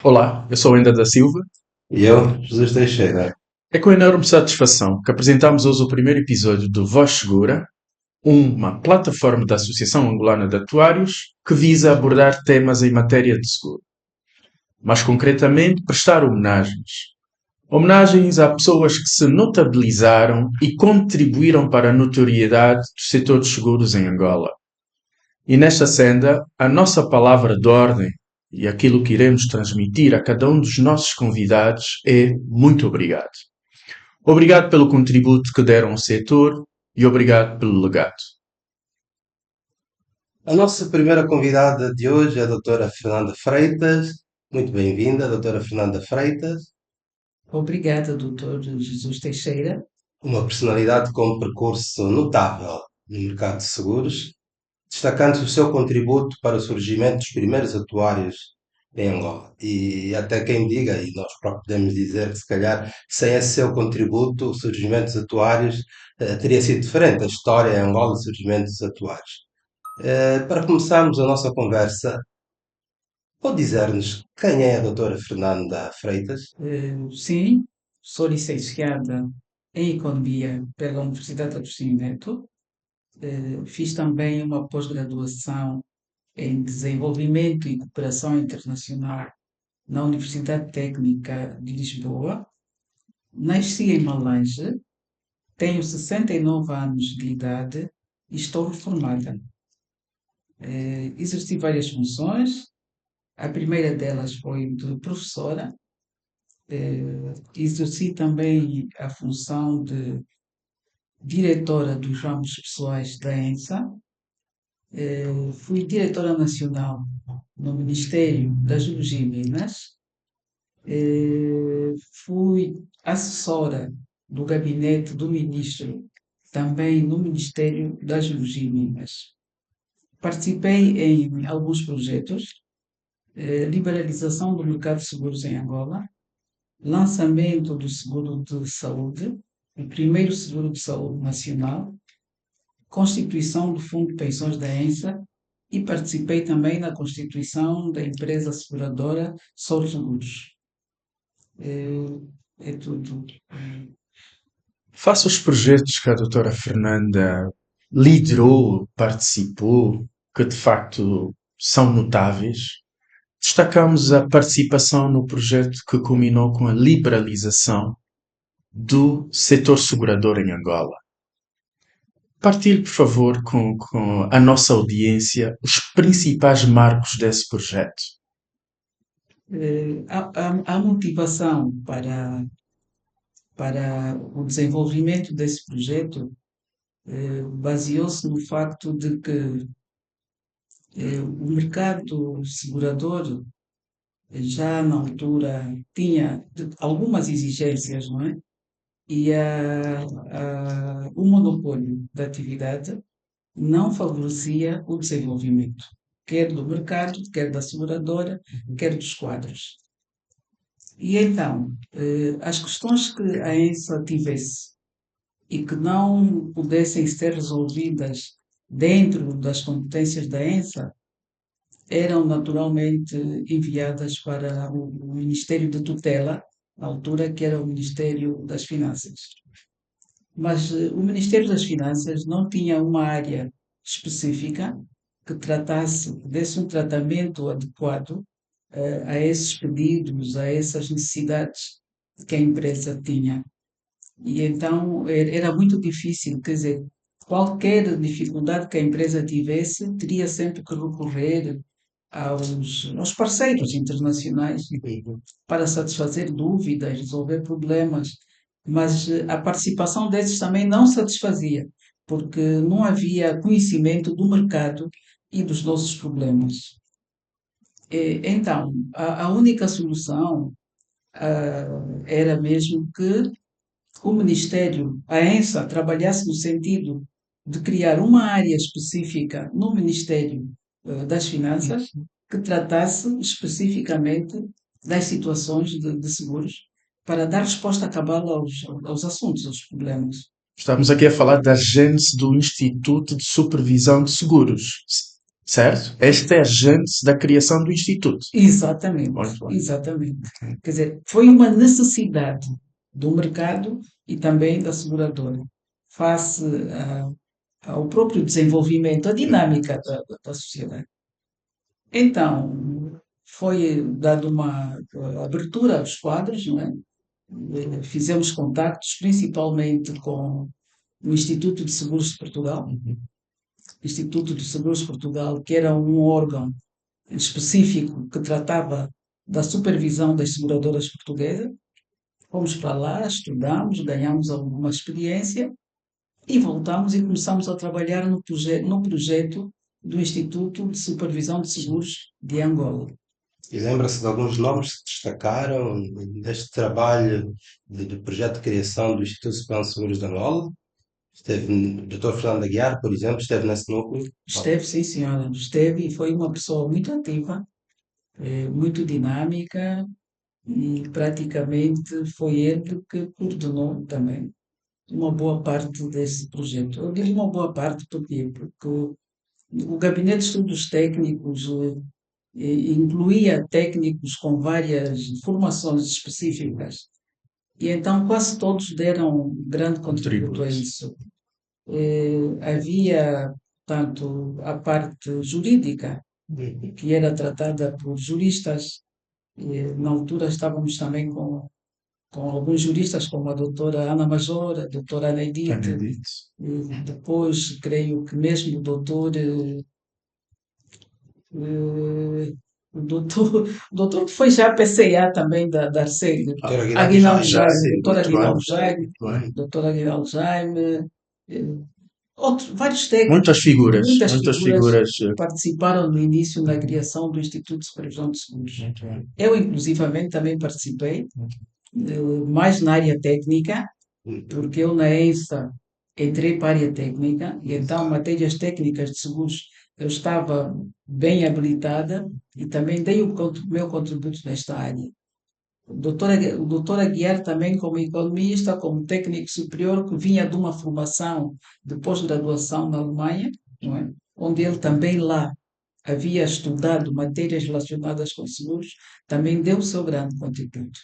Olá, eu sou o Enda da Silva. E eu, Jesus Teixeira. É com enorme satisfação que apresentamos hoje o primeiro episódio do Voz Segura, uma plataforma da Associação Angolana de Atuários que visa abordar temas em matéria de seguro. Mais concretamente, prestar homenagens. Homenagens a pessoas que se notabilizaram e contribuíram para a notoriedade do setor de seguros em Angola. E nesta senda, a nossa palavra de ordem e aquilo que iremos transmitir a cada um dos nossos convidados é muito obrigado. Obrigado pelo contributo que deram ao setor e obrigado pelo legado. A nossa primeira convidada de hoje é a doutora Fernanda Freitas. Muito bem-vinda, doutora Fernanda Freitas, Obrigada, doutor Jesus Teixeira. uma personalidade com um percurso notável no mercado de seguros, destacando o seu contributo para o surgimento dos primeiros atuários em Angola. E até quem diga, e nós próprios podemos dizer que se calhar sem esse seu contributo, o surgimento dos atuários teria sido diferente, a história em Angola, o surgimento dos atuários. Para começarmos a nossa conversa, pode dizer-nos quem é a doutora Fernanda Freitas? Sim, sou licenciada em Economia pela Universidade de Agostinho Neto. Fiz também uma pós-graduação em Desenvolvimento e Cooperação Internacional na Universidade Técnica de Lisboa. Nasci em Malange, tenho 69 anos de idade e estou reformada. Exerci várias funções. A primeira delas foi de professora. Exerci também a função de diretora dos ramos pessoais da ENSA. Fui diretora nacional no Ministério da Geologia e Minas. Fui assessora do gabinete do ministro, também no Ministério da Geologia e Minas. Participei em alguns projetos, liberalização do mercado de seguros em Angola, lançamento do seguro de saúde, o primeiro seguro de saúde nacional, constituição do Fundo de Pensões da ENSA e participei também na constituição da empresa seguradora Sor Seguros. É tudo. Face aos projetos que a doutora Fernanda liderou, participou, que de facto são notáveis, destacamos a participação no projeto que culminou com a liberalização do setor segurador em Angola. Partilhe, por favor, com a nossa audiência os principais marcos desse projeto. A motivação para o desenvolvimento desse projeto baseou-se no facto de que o mercado segurador já na altura tinha algumas exigências, não é? E o monopólio da atividade não favorecia o desenvolvimento, quer do mercado, quer da seguradora, quer dos quadros. E então, as questões que a ENSA tivesse e que não pudessem ser resolvidas dentro das competências da ENSA eram naturalmente enviadas para o Ministério de Tutela, na altura que era o Ministério das Finanças. Mas o Ministério das Finanças não tinha uma área específica que desse um tratamento adequado a esses pedidos, a essas necessidades que a empresa tinha. E então era muito difícil, quer dizer, qualquer dificuldade que a empresa tivesse, teria sempre que recorrer aos parceiros internacionais para satisfazer dúvidas, resolver problemas, mas a participação desses também não satisfazia, porque não havia conhecimento do mercado e dos nossos problemas. Então, a única solução era mesmo que o Ministério, a ENSA, trabalhasse no sentido de criar uma área específica no Ministério das Finanças que tratasse especificamente das situações de seguros para dar resposta cabal aos assuntos, aos problemas. Estamos aqui a falar da gênese do Instituto de Supervisão de Seguros. Certo? Esta é a gênese da criação do Instituto. Exatamente, Muito bem. exatamente. Quer dizer, foi uma necessidade do mercado e também da seguradora, face ao próprio desenvolvimento, à dinâmica da sociedade. Então, foi dada uma abertura aos quadros, não é? Fizemos contactos principalmente com o Instituto de Seguros de Portugal, Instituto de Seguros de Portugal, que era um órgão específico que tratava da supervisão das seguradoras portuguesas. Fomos para lá, estudamos, ganhamos alguma experiência e voltamos e começamos a trabalhar no projeto do Instituto de Supervisão de Seguros de Angola. E lembra-se de alguns nomes que se destacaram neste trabalho de projeto de criação do Instituto de Segurança de Seguros de Angola? Esteve o Dr. Fernando Aguiar, por exemplo, esteve nesse núcleo. Esteve, sim, senhora, esteve e foi uma pessoa muito ativa, muito dinâmica e praticamente foi ele que coordenou também uma boa parte desse projeto. Eu digo uma boa parte porque o Gabinete de Estudos Técnicos incluía técnicos com várias formações específicas e então quase todos deram grande contributo a isso. Havia, tanto a parte jurídica, que era tratada por juristas, e, na altura estávamos também com alguns juristas, como a doutora Ana Major, a doutora Neidite, Acredito. e depois creio que mesmo o doutor que foi já PCA também da Arceg, Dr. Aguinaldo Aguinaldo Jaime. Jaime, doutor Muito bem. Aguinaldo Jaime, Muito bem. doutor Aguinaldo Jaime, eh, vários técnicos, Muitas figuras. muitas Muitas figuras figuras. participaram no início na criação do Instituto de Supervisão de Seguros. Muito bem. Eu, inclusivamente, também participei, mais na área técnica, porque eu na ENSA entrei para a área técnica e então matérias técnicas de seguros eu estava bem habilitada e também dei o meu contributo nesta área. O doutor Aguiar também como economista, como técnico superior, que vinha de uma formação de pós-graduação na Alemanha, não é? Onde ele também lá havia estudado matérias relacionadas com seguros, também deu o seu grande contributo.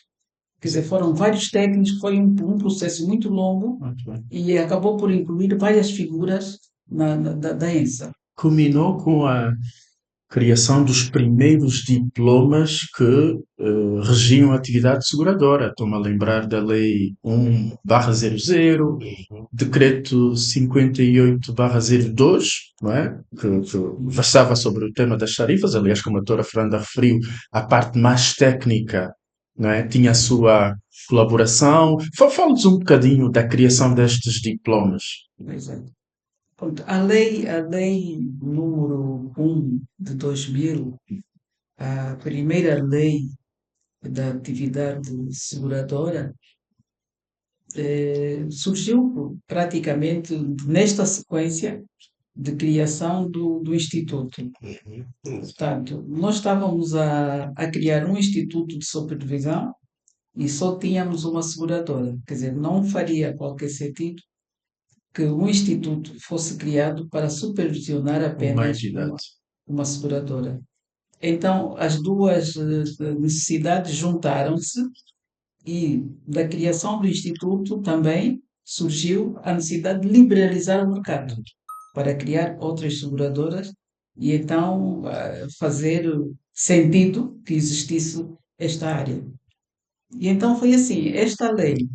Quer dizer, foram vários técnicos, foi um processo muito longo Muito bem. e acabou por incluir várias figuras da ENSA. Culminou com a criação dos primeiros diplomas que regiam a atividade seguradora. Estou-me a lembrar da Lei 1/00, Decreto 58/02, não é? Que versava sobre o tema das tarifas. Aliás, como a doutora Fernanda referiu, a parte mais técnica, não é? Tinha a sua colaboração. Fale-nos um bocadinho da criação destes diplomas. Pois é. Pronto, a lei número 1 de 2000, a primeira lei da atividade seguradora, surgiu praticamente nesta sequência de criação do Instituto. Portanto, nós estávamos a criar um Instituto de Supervisão e só tínhamos uma seguradora. Quer dizer, não faria qualquer sentido que um instituto fosse criado para supervisionar Uma apenas entidade. uma seguradora. Então, as duas necessidades juntaram-se e da criação do instituto também surgiu a necessidade de liberalizar o mercado para criar outras seguradoras e então fazer sentido que existisse esta área. E então foi assim, esta lei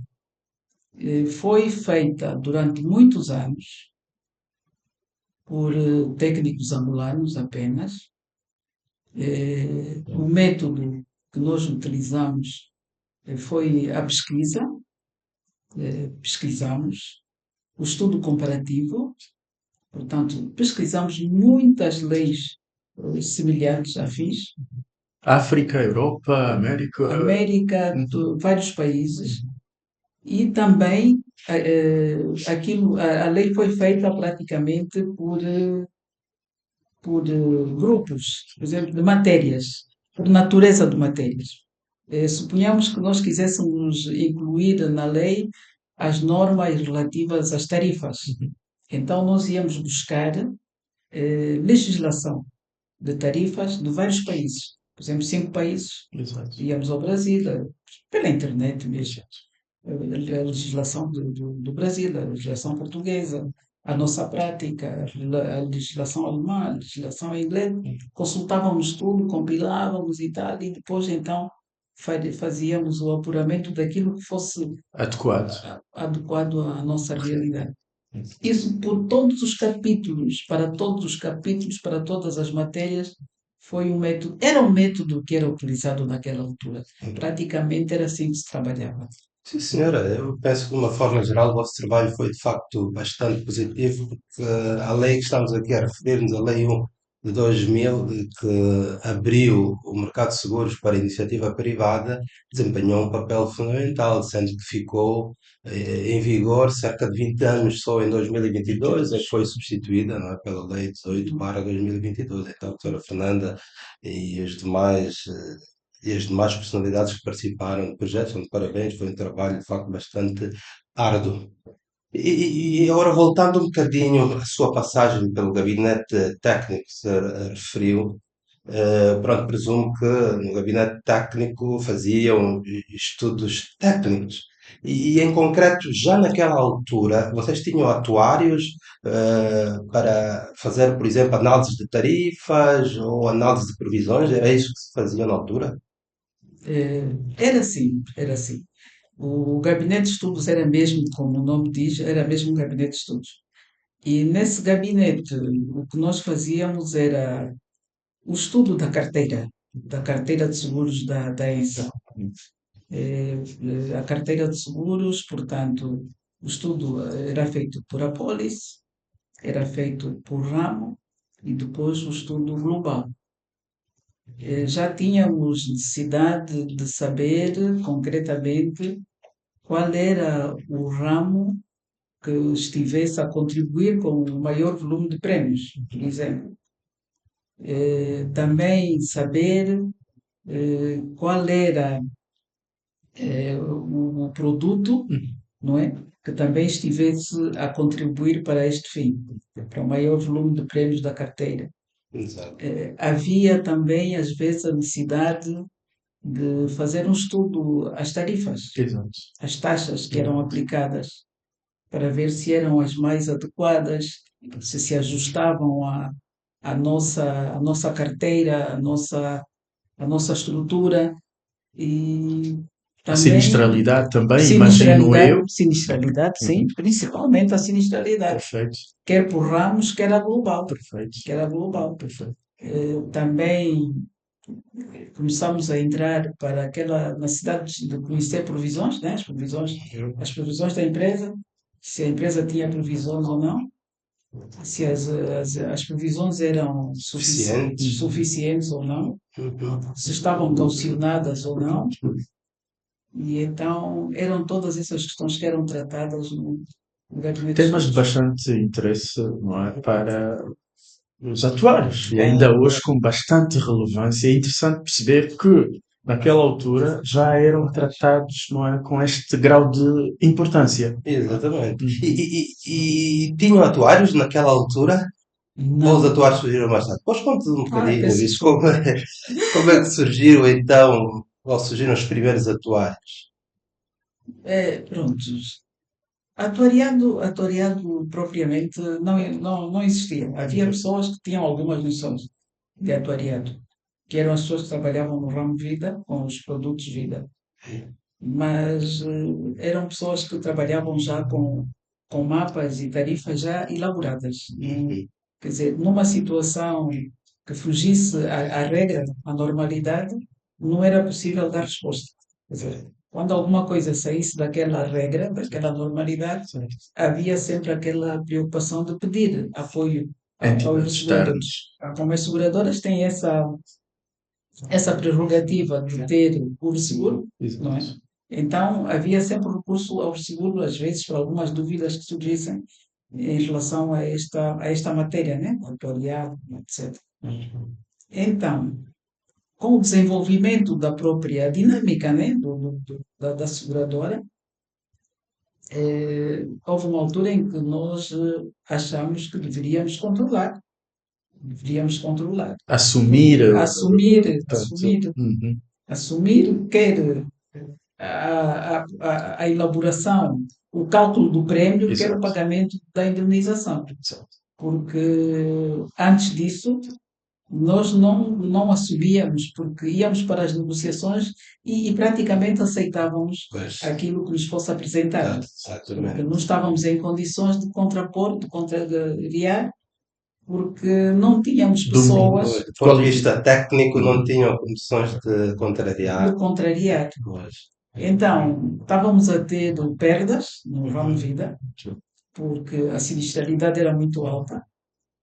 foi feita durante muitos anos por técnicos angolanos apenas. O método que nós utilizamos foi a pesquisa, pesquisamos, o estudo comparativo, portanto, pesquisamos muitas leis semelhantes, afins, África, Europa, América. América, vários países, e também a lei foi feita praticamente por grupos, por exemplo, de matérias, por natureza de matérias. Suponhamos que nós quiséssemos incluir na lei as normas relativas às tarifas. Então, nós íamos buscar legislação de tarifas de vários países. Por exemplo, 5 países. Exato. Íamos ao Brasil, pela internet mesmo. A legislação do Brasil, a legislação portuguesa, a nossa prática, a legislação alemã, a legislação inglesa. Consultávamos tudo, compilávamos e tal, e depois então fazíamos o apuramento daquilo que fosse Adequado. adequado à nossa realidade. Isso por todos os capítulos, para todos os capítulos, para todas as matérias, foi um método, era um método que era utilizado naquela altura. Praticamente era assim que se trabalhava. Sim, senhora, eu penso que de uma forma geral o vosso trabalho foi de facto bastante positivo, porque a lei que estamos aqui a referir-nos, a Lei 1 de 2000, de que abriu o mercado de seguros para a iniciativa privada, desempenhou um papel fundamental, sendo que ficou em vigor cerca de 20 anos, só em 2022 é que foi substituída, não é, pela Lei 18 para 2022. Então, doutora Fernanda e os demais e as demais personalidades que participaram do projeto, são de parabéns, foi um trabalho de facto bastante árduo. E agora voltando um bocadinho à sua passagem pelo gabinete técnico que se referiu, pronto, presumo que no gabinete técnico faziam estudos técnicos. E em concreto, já naquela altura, vocês tinham atuários para fazer, por exemplo, análise de tarifas ou análise de previsões? Era isso que se fazia na altura? Era assim, era assim. O gabinete de estudos era mesmo, como o nome diz, era mesmo um gabinete de estudos. E nesse gabinete, o que nós fazíamos era o estudo da carteira de seguros da ENSA. A carteira de seguros, portanto, o estudo era feito por apólice, era feito por ramo e depois o estudo global. Já tínhamos necessidade de saber concretamente qual era o ramo que estivesse a contribuir com o maior volume de prémios, por exemplo. Também saber qual era o produto, não é? Que também estivesse a contribuir para este fim, para o maior volume de prémios da carteira. Exato. Havia também, às vezes, a necessidade de fazer um estudo às tarifas, Exato. às taxas que eram aplicadas, para ver se eram as mais adequadas, se ajustavam à nossa carteira, à nossa estrutura e A também sinistralidade também, imagino eu. sinistralidade, sim, Uhum. principalmente a sinistralidade, Perfeito, quer por ramos, quer a global, perfeito, quer a global. perfeito. Também começamos a entrar para aquela necessidade de conhecer provisões, né? As provisões da empresa, se a empresa tinha previsões ou não, se as previsões eram Suficientes. suficientes ou não, Uhum. se estavam calcionadas ou não, e então eram todas essas questões que eram tratadas no gabinete de Temas de estudos. bastante interesse, não é, para os atuários e ainda hoje com bastante relevância. É interessante perceber que naquela altura já eram tratados, não é, com este grau de importância. Exatamente. Uhum. E tinham atuários naquela altura? Ou os Não. atuários surgiram mais tarde? Pois conte um Ai, bocadinho peço isso. Como desculpa. é, como é que surgiram então, ou surgiram os primeiros atuários? Pronto. Atuariado propriamente não existia. Havia pessoas que tinham algumas noções de atuariado, que eram as pessoas que trabalhavam no ramo vida, com os produtos vida. Mas eram pessoas que trabalhavam já com mapas e tarifas já elaboradas. Quer dizer, numa situação que fugisse à regra, à normalidade, não era possível dar resposta. Quer dizer, quando alguma coisa saísse daquela regra, daquela normalidade, Certo. havia sempre aquela preocupação de pedir apoio aos Entidades seguradores. externas. Como as seguradoras têm essa prerrogativa de ter o seguro, não é? Exato. Então, havia sempre recurso ao seguro, às vezes, para algumas dúvidas que surgissem em relação a esta matéria, né? Atuariado, etc. Então, com o desenvolvimento da própria dinâmica, né? Da seguradora, houve uma altura em que nós achamos que deveríamos controlar Deveríamos controlar. Assumir. Portanto, Assumir quer a elaboração, o cálculo do prémio, quer o Exato. pagamento da indenização. Exato. Porque antes disso, nós não assumíamos, porque íamos para as negociações e praticamente aceitávamos Pois, aquilo que nos fosse apresentado. Porque exatamente. não estávamos em condições de contrapor, de contrariar, porque não tínhamos pessoas Do ponto de vista técnico, não tinham condições de contrariar. de contrariar. Pois. Então, estávamos a ter perdas no ramo Uhum. vida, porque a sinistralidade era muito alta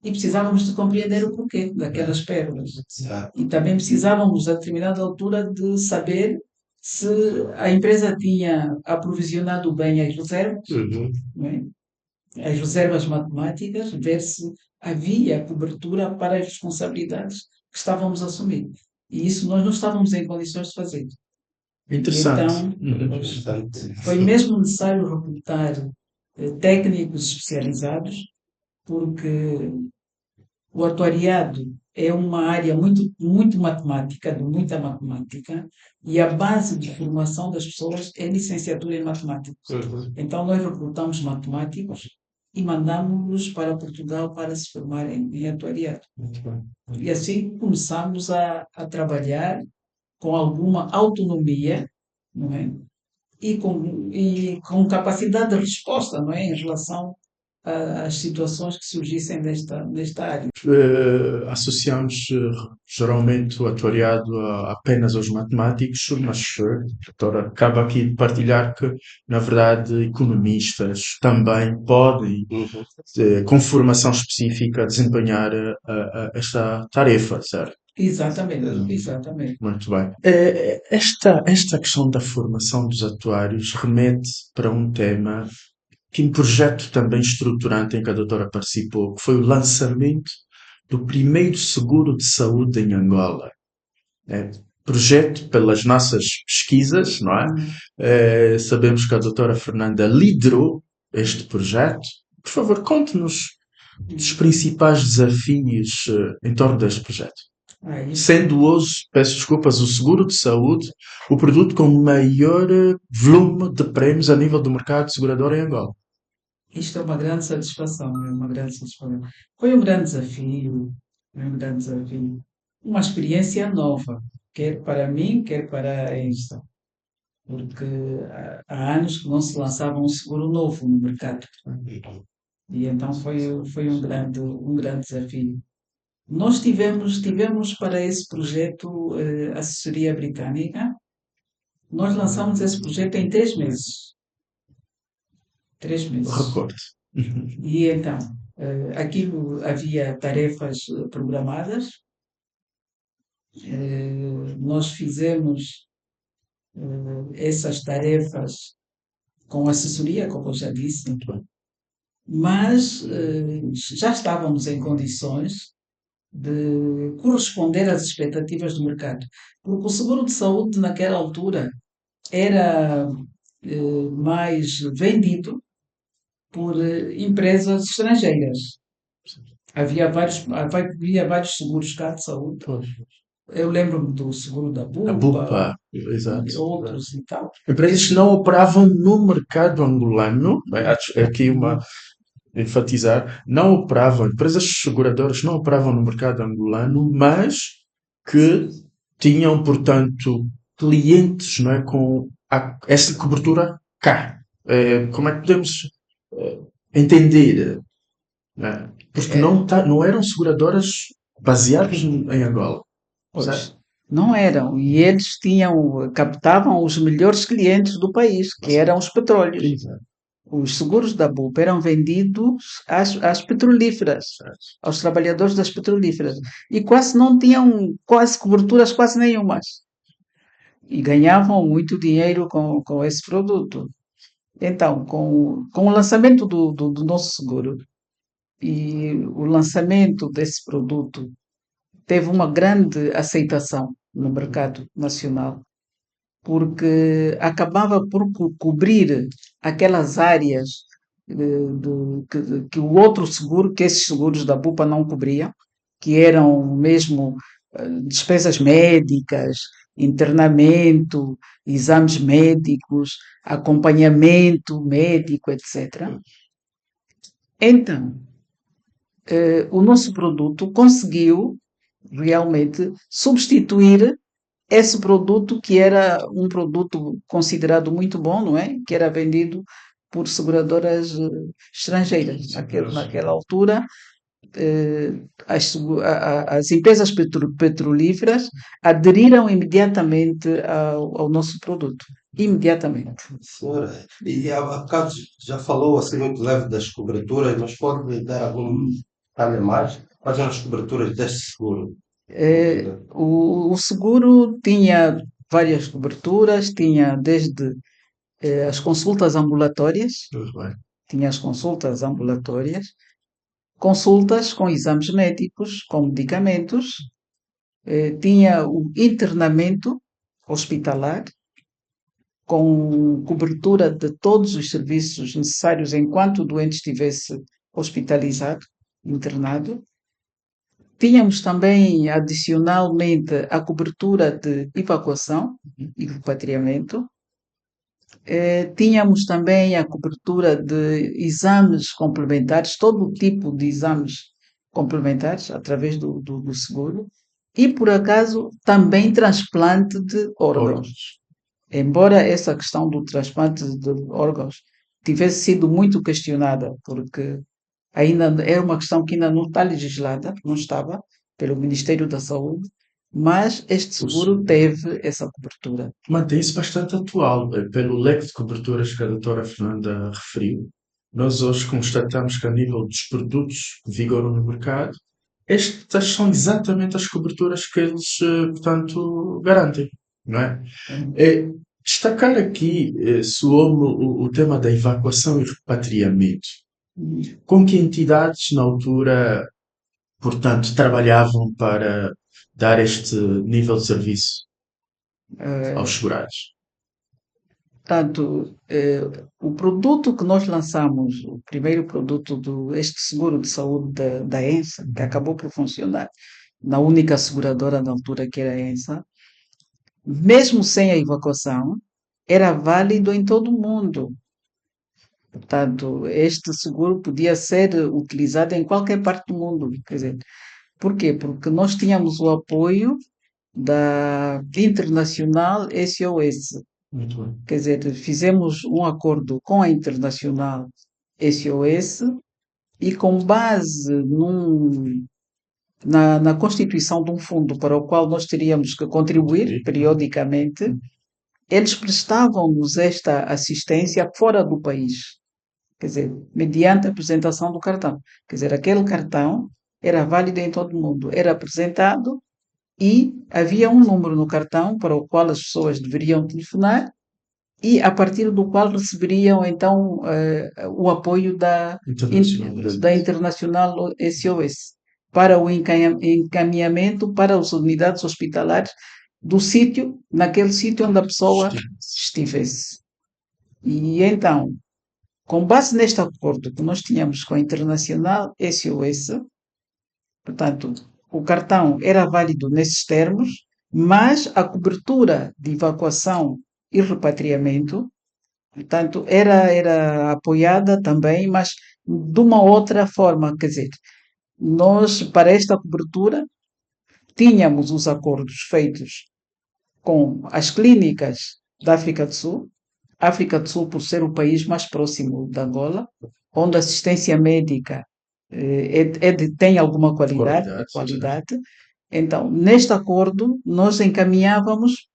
e precisávamos de compreender o porquê daquelas perdas. Exato. E também precisávamos, a determinada altura, de saber se a empresa tinha aprovisionado bem as reservas, Uhum. não é? As reservas matemáticas, ver se havia cobertura para as responsabilidades que estávamos a assumir. E isso nós não estávamos em condições de fazer. Interessante. Então, Bastante. foi mesmo necessário recrutar técnicos especializados, porque o atuariado é uma área muito matemática, de muita matemática, e a base de formação das pessoas é licenciatura em matemática. Uhum. Então, nós recrutamos matemáticos e mandamos-los para Portugal para se formarem em atuariado. Muito bem. E assim começamos a trabalhar com alguma autonomia, não é? E com capacidade de resposta, não é? Em relação às situações que surgissem nesta área. Associamos geralmente o atuariado apenas aos matemáticos, mas a doutora acaba aqui de partilhar que, na verdade, economistas também podem, Uhum. com formação específica, desempenhar esta tarefa, certo? Exatamente. Muito bem. Esta questão da formação dos atuários remete para um tema que em projeto também estruturante em que a doutora participou, que foi o lançamento do primeiro seguro de saúde em Angola. Projeto pelas nossas pesquisas, não é? Sabemos que a doutora Fernanda liderou este projeto. Por favor, conte-nos dos principais desafios em torno deste projeto. Sendo hoje, peço desculpas, o seguro de saúde o produto com maior volume de prémios a nível do mercado segurador em Angola. Isto é uma grande satisfação, Foi um grande desafio, uma experiência nova, quer para mim, quer para esta, porque há anos que não se lançava um seguro novo no mercado. E então foi um grande desafio. Nós tivemos para esse projeto assessoria britânica. Nós lançamos esse projeto em 3 meses. 3 meses. Recordo. E então, aquilo havia tarefas programadas. Nós fizemos essas tarefas com assessoria, como eu já disse, mas já estávamos em condições de corresponder às expectativas do mercado. Porque o seguro de saúde, naquela altura, era mais vendido por empresas estrangeiras. Havia vários seguros cá de saúde. Eu lembro-me do seguro da A Bupa Bupa, e exato. outros e tal. Empresas que não operavam no mercado angolano, aqui enfatizar, não operavam, empresas seguradoras não operavam no mercado angolano, mas que tinham, portanto, clientes, não é, com essa cobertura cá. Como é que podemos entender? Não é? Porque não eram seguradoras baseadas em Angola. Pois, Certo? não eram. E eles captavam os melhores clientes do país, que eram os petróleos. Exato. Os seguros da BUP eram vendidos às petrolíferas, aos trabalhadores das petrolíferas. E quase não tinham coberturas quase nenhumas. E ganhavam muito dinheiro com esse produto. Então, com o lançamento do nosso seguro e o lançamento desse produto, teve uma grande aceitação no mercado nacional, porque acabava por cobrir aquelas áreas que o outro seguro, que esses seguros da Bupa não cobriam, que eram mesmo despesas médicas, internamento, exames médicos, acompanhamento médico, etc. Então, o nosso produto conseguiu realmente substituir esse produto que era um produto considerado muito bom, não é? Que era vendido por seguradoras estrangeiras. Naquela altura, as empresas petrolíferas aderiram imediatamente ao nosso produto. Imediatamente. Senhora, e há bocado já falou assim muito leve das coberturas, mas pode dar algum detalhe a mais? Quais são as coberturas deste seguro? O seguro tinha várias coberturas, tinha desde as consultas ambulatórias, Tudo bem. tinha as consultas ambulatórias, consultas com exames médicos, com medicamentos, tinha o internamento hospitalar, com cobertura de todos os serviços necessários enquanto o doente estivesse hospitalizado, internado. Tínhamos também, adicionalmente, a cobertura de evacuação e repatriamento. Tínhamos também a cobertura de exames complementares, todo o tipo de exames complementares, através do seguro. E, por acaso, também transplante de órgãos. Órgãos. Embora essa questão do transplante de órgãos tivesse sido muito questionada, porque ainda é uma questão que ainda não está legislada, não estava, pelo Ministério da Saúde, mas este seguro teve essa cobertura. Mantém-se bastante atual, pelo leque de coberturas que a doutora Fernanda referiu. Nós hoje constatamos que, a nível dos produtos que vigoram no mercado, estas são exatamente as coberturas que eles, portanto, garantem, não é? Destacar aqui, soou-me o tema da evacuação e repatriamento. Com que entidades, na altura, portanto, trabalhavam para dar este nível de serviço aos segurados? Portanto, o produto que nós lançamos, o primeiro produto este seguro de saúde da ENSA, que acabou por funcionar na única seguradora na altura que era a ENSA, mesmo sem a evacuação, era válido em todo o mundo. Portanto, este seguro podia ser utilizado em qualquer parte do mundo. Quer dizer, porquê? Porque nós tínhamos o apoio da Internacional SOS. Muito bem. Quer dizer, fizemos um acordo com a Internacional SOS e com base na constituição de um fundo para o qual nós teríamos que contribuir periodicamente, eles prestavam-nos esta assistência fora do país. Quer dizer, mediante a apresentação do cartão. Quer dizer, aquele cartão era válido em todo o mundo. Era apresentado e havia um número no cartão para o qual as pessoas deveriam telefonar e a partir do qual receberiam então o apoio da Internacional SOS para o encaminhamento para as unidades hospitalares do sítio, naquele sítio onde a pessoa estivesse. E então, com base neste acordo que nós tínhamos com a Internacional SOS, portanto, o cartão era válido nesses termos, mas a cobertura de evacuação e repatriamento, portanto, era apoiada também, mas de uma outra forma. Quer dizer, nós, para esta cobertura, tínhamos os acordos feitos com as clínicas da África do Sul, África do Sul por ser o país mais próximo da Angola, onde a assistência médica tem alguma qualidade. Então, neste acordo, nós encaminhávamos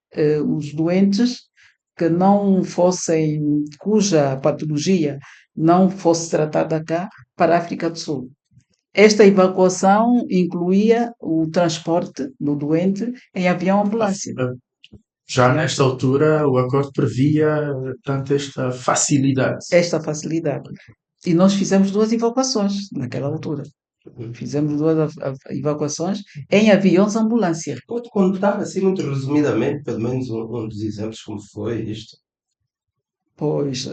os doentes que não fossem, cuja patologia não fosse tratada cá, para a África do Sul. Esta evacuação incluía o transporte do doente em avião-ambulância. Já nesta altura, o acordo previa, portanto, esta facilidade. E nós fizemos 2 evacuações naquela altura. Fizemos 2 evacuações em aviões-ambulância. Pode contar, assim, muito resumidamente, pelo menos um dos exemplos, como foi isto? Pois,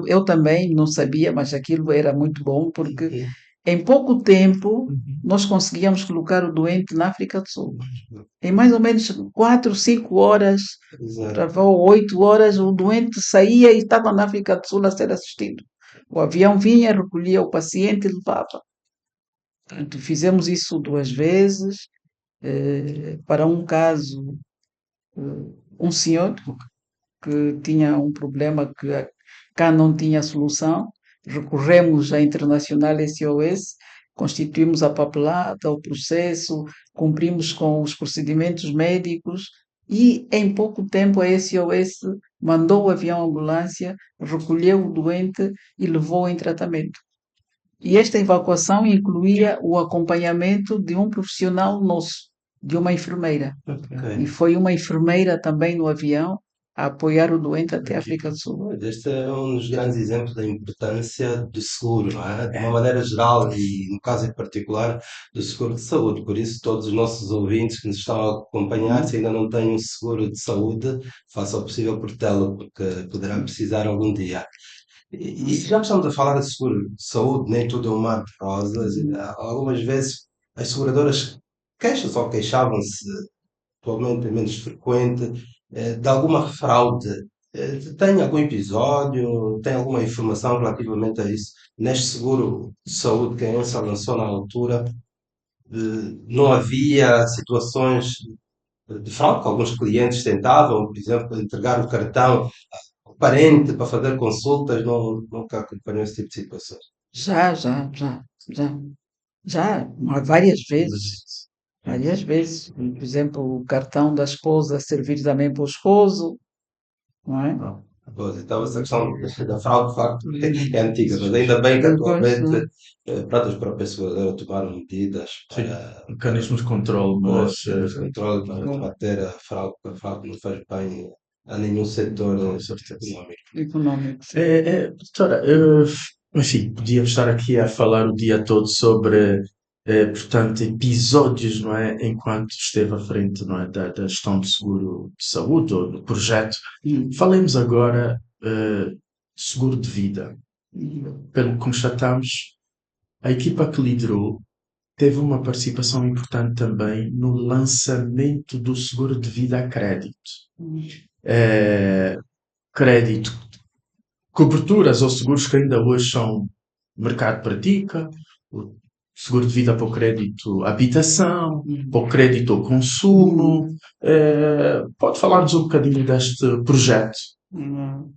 eu também não sabia, mas aquilo era muito bom porque Em pouco tempo, Uhum. nós conseguíamos colocar o doente na África do Sul. Em mais ou menos 4, 5 horas, Exato. para 8 horas, o doente saía e estava na África do Sul a ser assistido. O avião vinha, recolhia o paciente e levava. Portanto, fizemos isso 2 vezes. Para um caso, um senhor que tinha um problema que cá não tinha solução, recorremos à Internacional SOS, constituímos a papelada, o processo, cumprimos com os procedimentos médicos e em pouco tempo a SOS mandou o avião ambulância, recolheu o doente e levou em tratamento. E esta evacuação incluía o acompanhamento de um profissional nosso, de uma enfermeira. E Ok. foi uma enfermeira também no avião a apoiar o doente até a África do Sul. Olha, este é um dos grandes exemplos da importância do seguro, não é? De uma maneira geral e, no caso em particular, do seguro de saúde. Por isso, todos os nossos ouvintes que nos estão a acompanhar, se ainda não têm um seguro de saúde, façam o possível por tê-lo, porque poderá precisar algum dia. E já que estamos a falar de seguro de saúde, nem tudo é um mar de rosas. Algumas vezes as seguradoras queixam-se ou queixavam-se, atualmente é menos frequente, de alguma fraude. Tem algum episódio, tem alguma informação relativamente a isso? Neste seguro de saúde que a ENSA lançou na altura, não havia situações de fraude, que alguns clientes tentavam, por exemplo, entregar o cartão ao parente para fazer consultas, não, nunca acompanhou esse tipo de situações. Já, já, já, já, já, várias vezes. Várias vezes. Por exemplo, o cartão da esposa servir também para o esposo, não é? Não. Pois, então essa questão da fraude, de facto, é antiga, mas ainda bem que Depois, atualmente, pronto, as próprias seguradoras tomaram medidas Sim, para mecanismos de controle, mas pôr termos de controle para combater a fraude, porque a fraude não faz bem a nenhum setor com certeza. económico. económico, sim. Doutora, enfim, podíamos estar aqui a falar o dia todo sobre, portanto, episódios, não é, enquanto esteve à frente, não é, da gestão de seguro de saúde ou do projeto. Falemos agora, de seguro de vida. Pelo que constatamos, a equipa que liderou teve uma participação importante também no lançamento do seguro de vida a crédito. Eh, Crédito, coberturas ou seguros que ainda hoje são o mercado pratica, o seguro de vida para o crédito à habitação, para o crédito ao consumo. Pode falar-nos um bocadinho deste projeto? Hum.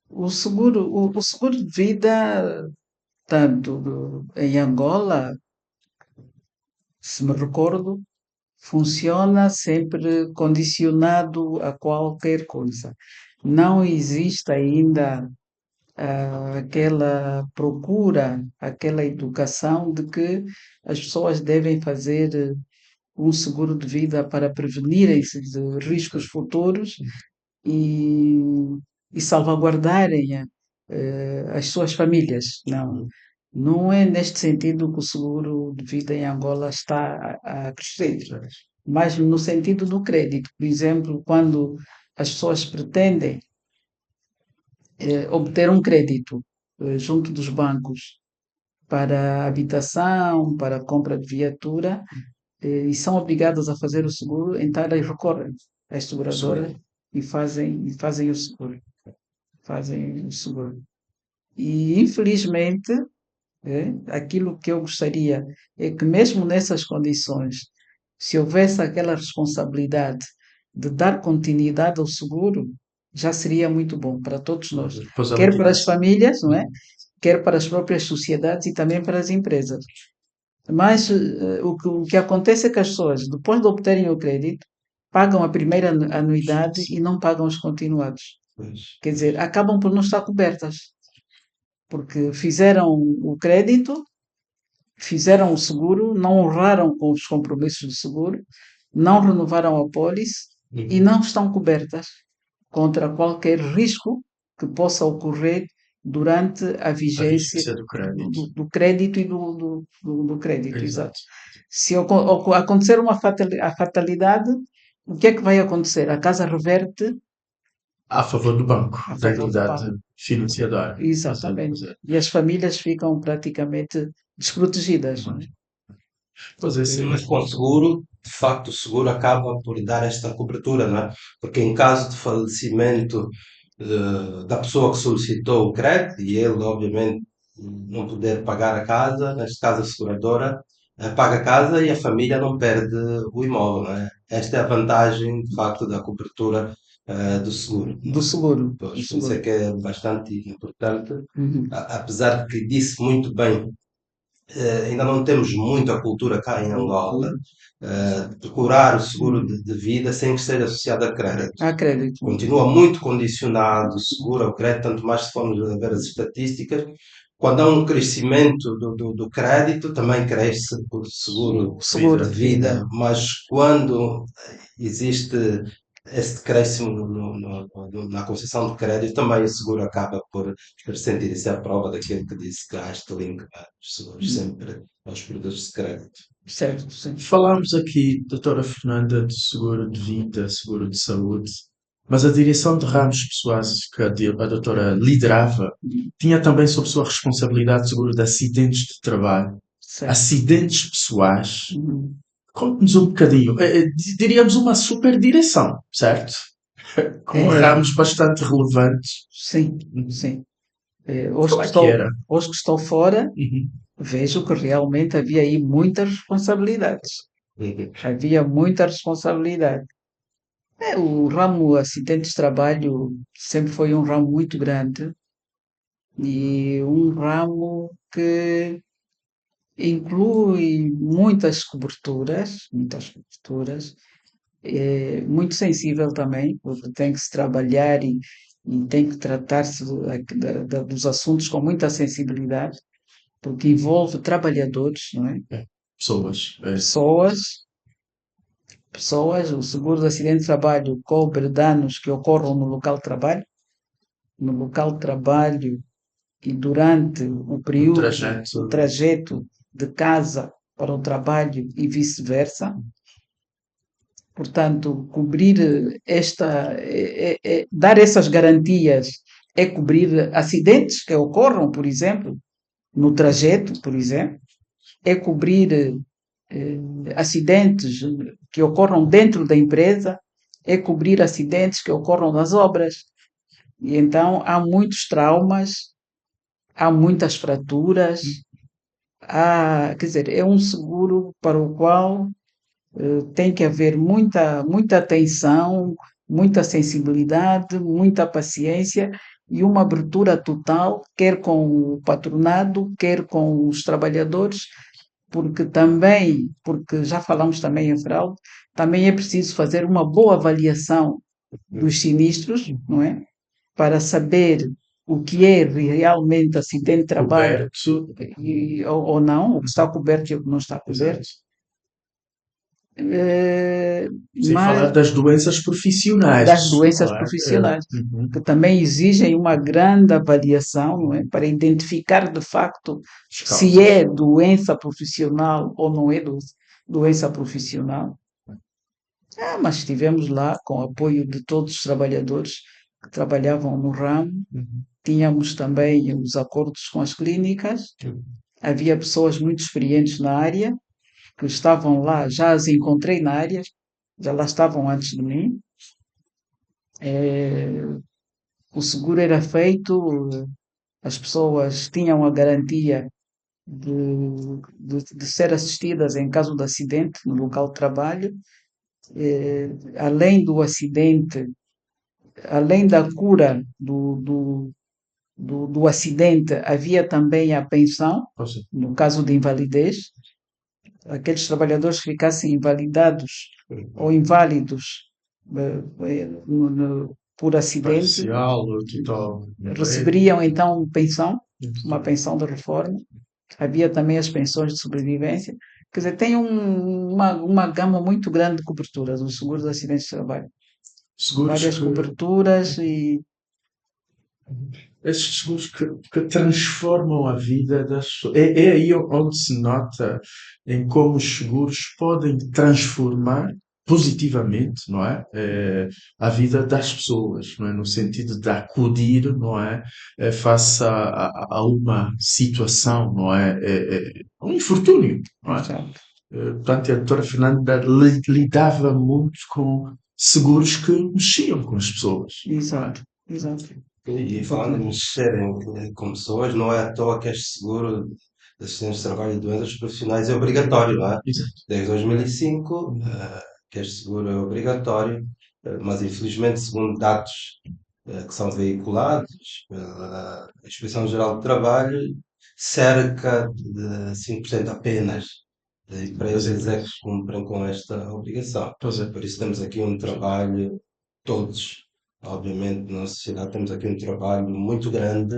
O seguro de vida, tanto em Angola, se me recordo, funciona sempre condicionado a qualquer coisa. Não existe ainda aquela procura, aquela educação de que as pessoas devem fazer um seguro de vida para prevenirem-se de riscos futuros e, e salvaguardarem as suas famílias. Não. Não é neste sentido que o seguro de vida em Angola está a crescer, mas no sentido do crédito. Por exemplo, quando as pessoas pretendem obter um crédito junto dos bancos para habitação, para compra de viatura, e são obrigadas a fazer o seguro, então elas recorrem às seguradoras e fazem o seguro. Fazem o seguro. E, infelizmente, aquilo que eu gostaria é que, mesmo nessas condições, se houvesse aquela responsabilidade de dar continuidade ao seguro, já seria muito bom para todos nós. Depois a Quer para as liquidação. famílias, não é? Quer para as próprias sociedades e também para as empresas. Mas o que acontece é que as pessoas, depois de obterem o crédito, pagam a primeira anuidade e não pagam os continuados. Pois. Quer dizer, acabam por não estar cobertas, porque fizeram o crédito, fizeram o seguro, não honraram com os compromissos do seguro, não renovaram a pólice e Uhum. não estão cobertas contra qualquer risco que possa ocorrer durante a A vigência vigência do crédito. do crédito e do crédito, exato. Exato. Se acontecer a fatalidade, o que é que vai acontecer? A casa reverte a favor do banco, a da favor do entidade banco. financiadora. Exatamente. E as famílias ficam praticamente desprotegidas, não é? Pois é, Sim, sim. mas com o seguro, de facto, o seguro acaba por dar esta cobertura, não é? Porque em caso de falecimento da pessoa que solicitou o crédito e ele, obviamente, não poder pagar a casa, neste caso a seguradora, paga a casa e a família não perde o imóvel, não é? Esta é a vantagem, de facto, da cobertura do seguro, não Do é? seguro. Do Pois, por isso é seguro. que é bastante importante, Uhum. apesar de que disse muito bem, ainda não temos muita cultura cá em Angola, de procurar o seguro de vida sem que esteja associado a crédito. Há crédito. Continua muito condicionado o seguro ao crédito, tanto mais se formos a ver as estatísticas. Quando há um crescimento do crédito, também cresce por seguro O seguro de de vida. vida, mas quando existe esse decréscimo na concessão de crédito, também o seguro acaba por sentir isso. É a prova daquilo que disse que há este link, dos seguros sempre aos produtos de crédito. Certo, sim. Falámos aqui, doutora Fernanda, de seguro de vida, seguro de saúde, mas a direção de ramos pessoais que a doutora liderava tinha também sob sua responsabilidade seguro de acidentes de trabalho, Certo. acidentes pessoais. Uhum. Conte-nos um bocadinho, diríamos uma super direção, certo? Com É, ramos bastante relevantes. sim, sim. Hoje Como que é que era? estou fora, Uhum. vejo que realmente havia aí muitas responsabilidades. Havia muita responsabilidade. O ramo acidentes de trabalho sempre foi um ramo muito grande e um ramo que inclui muitas coberturas, muito sensível também, porque tem que se trabalhar e tem que tratar-se dos assuntos com muita sensibilidade, porque envolve trabalhadores, não é? Pessoas. Pessoas, pessoas, o seguro de acidente de trabalho cobre danos que ocorram no local de trabalho e durante o Um período, o trajeto. trajeto de casa para o trabalho e vice-versa. Portanto, cobrir dar essas garantias é cobrir acidentes que ocorram, por exemplo, no trajeto, por exemplo, é cobrir acidentes que ocorram dentro da empresa, é cobrir acidentes que ocorram nas obras. E então há muitos traumas, há muitas fraturas, quer dizer, é um seguro para o qual tem que haver muita atenção, muita sensibilidade, muita paciência e uma abertura total, quer com o patronado, quer com os trabalhadores, porque já falamos também em fraude, também é preciso fazer uma boa avaliação dos sinistros, não é? Para saber o que é realmente acidente de trabalho Coberto. ou não, o que está coberto e o que não está coberto. Exato. Eh, Sem mas falar das doenças profissionais, das doenças não é? profissionais, Uhum. que também exigem uma grande avaliação, não é? Para identificar de facto As se é causas. doença profissional ou não é doença profissional. Mas estivemos lá com o apoio de todos os trabalhadores que trabalhavam no ramo, Uhum. tínhamos também os acordos com as clínicas, havia pessoas muito experientes na área, que estavam lá, já as encontrei na área, já lá estavam antes de mim. O seguro era feito, as pessoas tinham a garantia de ser assistidas em caso de acidente no local de trabalho. Além do acidente, além da cura do acidente, havia também a pensão, Ou seja, no caso de invalidez. Aqueles trabalhadores que ficassem invalidados ou inválidos por acidente parcial ou total emprego. receberiam então pensão, uma pensão de reforma. Havia também as pensões de sobrevivência. Quer dizer, tem uma gama muito grande de coberturas, o seguro de acidentes de trabalho. Seguros Várias que. coberturas e Esses seguros que transformam a vida das pessoas. É aí onde se nota em como os seguros podem transformar positivamente, não é? A vida das pessoas, não é? No sentido de acudir, não é? Face a uma situação, não é? Um infortúnio, não é? Exato, Portanto, a doutora Fernanda lidava muito com seguros que mexiam com as pessoas, não é? exato, exato. E falando em mexer com pessoas, não é à toa que este seguro de acidentes de trabalho e doenças profissionais é obrigatório, não é? Exato. Desde 2005, que este seguro é obrigatório, mas infelizmente, segundo dados que são veiculados pela Inspeção Geral do Trabalho, cerca de 5% apenas de Das empresas é que empresas. cumprem com esta obrigação. Pois é. Por isso temos aqui um trabalho, todos, obviamente, na sociedade temos aqui um trabalho muito grande